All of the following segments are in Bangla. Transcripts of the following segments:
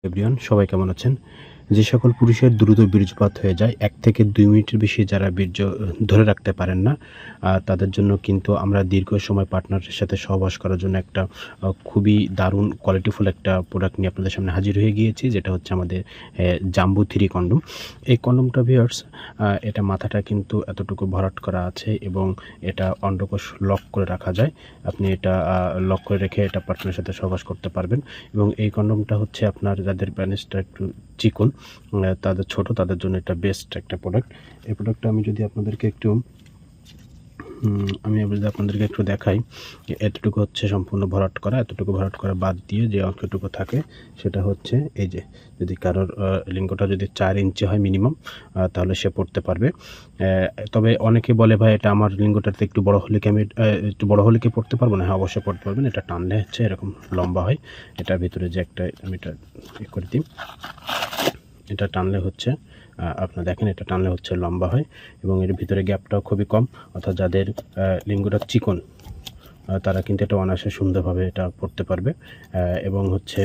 এভরিওয়ান, সবাই কেমন আছেন? যে সকল পুরুষের দ্রুত বীর্যপাত হয়ে যায় ১ থেকে ২ মিনিটের বেশি যারা বীর্য ধরে রাখতে পারেন না, তাদের জন্য কিন্তু আমরা দীর্ঘ সময় পার্টনারের সাথে সহবাস করার জন্য একটা খুবই দারুণ কোয়ালিটিফুল একটা প্রোডাক্ট নিয়ে আপনাদের সামনে হাজির হয়ে গিয়েছি, যেটা হচ্ছে আমাদের জাম্বো 3 কন্ডম। এই কন্ডমটা ভিউয়ার্স, এটা মাথাটা কিন্তু এতটুকু ভরাট করা আছে এবং এটা অন্ডকোষ লক করে রাখা যায়। আপনি এটা লক করে রেখে এটা পার্টনারের সাথে সহবাস করতে পারবেন এবং এই কন্ডমটা হচ্ছে আপনার যাদের পেনিসটা একটু চিকন, তাদের ছোট, তাদের জন্য এটা বেস্ট একটা প্রোডাক্ট। এই প্রোডাক্টটা আমি যদি আপনাদেরকে একটু দেখাই, এতটুকু হচ্ছে সম্পূর্ণ ভরাট করা। এতটুকু ভরাট করা বাদ দিয়ে যে অংশটুকু থাকে সেটা হচ্ছে এই যে, যদি কারোর লিঙ্গটা যদি 4 ইঞ্চি হয় মিনিমাম, তাহলে সে পড়তে পারবে। তবে অনেকে বলে, ভাই এটা আমার লিঙ্গটাতে একটু বড় হলে কি আমি একটু বড় হলে কি পড়তে পারবো না? হ্যাঁ, অবশ্যই পড়তে পারবেন। এটা টানলে হচ্ছে এরকম লম্বা হয়। এটার ভিতরে যে একটা আমি এটা করে দিই, এটা টানলে হচ্ছে আপনারা দেখেন, এটা টানলে হচ্ছে লম্বা হয় এবং এর ভিতরে গ্যাপটাও খুবই কম। অর্থাৎ যাদের লিঙ্গটা চিকন, তারা কিন্তু এটা অনায়াসে সুন্দরভাবে এটা পড়তে পারবে। এবং হচ্ছে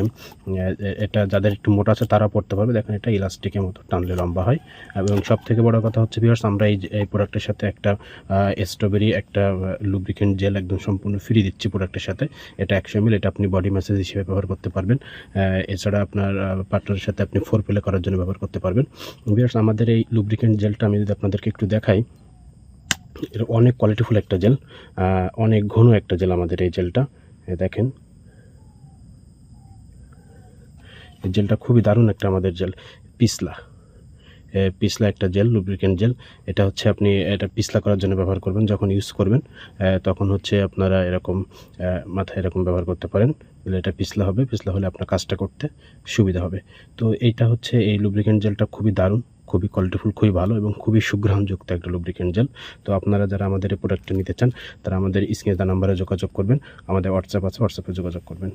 এটা যাদের একটু মোটা আছে তারা পড়তে পারবে। দেখেন, এটা ইলাস্টিকের মতো টানলে লম্বা হয়। এবং সবথেকে বড় কথা হচ্ছে ভিউয়ার্স, আমরা এই প্রোডাক্টের সাথে একটা স্ট্রবেরি একটা লুব্রিকেন্ট জেল একদম সম্পূর্ণ ফ্রি দিচ্ছি প্রোডাক্টের সাথে। এটা 100 ml, এটা আপনি বডি ম্যাসাজ হিসেবে ব্যবহার করতে পারবেন। এছাড়া আপনার পার্টনারের সাথে আপনি ফোর প্লে করার জন্য ব্যবহার করতে পারবেন। ভিউয়ার্স, আমাদের এই লুব্রিকেন্ট জেলটা আমি যদি আপনাদেরকে একটু দেখাই, এটা অনেক কোয়ালিটিফুল একটা জেল, অনেক ঘন একটা জেল আমাদের এই জেলটা। দেখেন, এই জেলটা খুবই দারুণ একটা আমাদের জেল। পিছলা একটা জেল, লুব্রিকেন্ট জেল। এটা হচ্ছে আপনি এটা পিছলা করার জন্য ব্যবহার করবেন। যখন ইউজ করবেন তখন হচ্ছে আপনারা এরকম মাথায় এরকম ব্যবহার করতে পারেন। এটা পিছলা হবে, পিছলা হলে আপনার কাজটা করতে সুবিধা হবে। তো এইটা হচ্ছে, এই লুব্রিকেন্ট জেলটা খুবই দারুণ, খুবই কোয়ালিটিফুল, খুবই ভালো এবং খুবই সুঘ্রাণযুক্ত একটা লুব্রিকেন্ট জেল। তো আপনারা যারা আমাদের এই প্রোডাক্টটা নিতে চান, তারা আমাদের স্ক্রিনে দেওয়া নাম্বারে যোগাযোগ করবেন। আমাদের হোয়াটসঅ্যাপ আছে, হোয়াটসঅ্যাপে যোগাযোগ করবেন।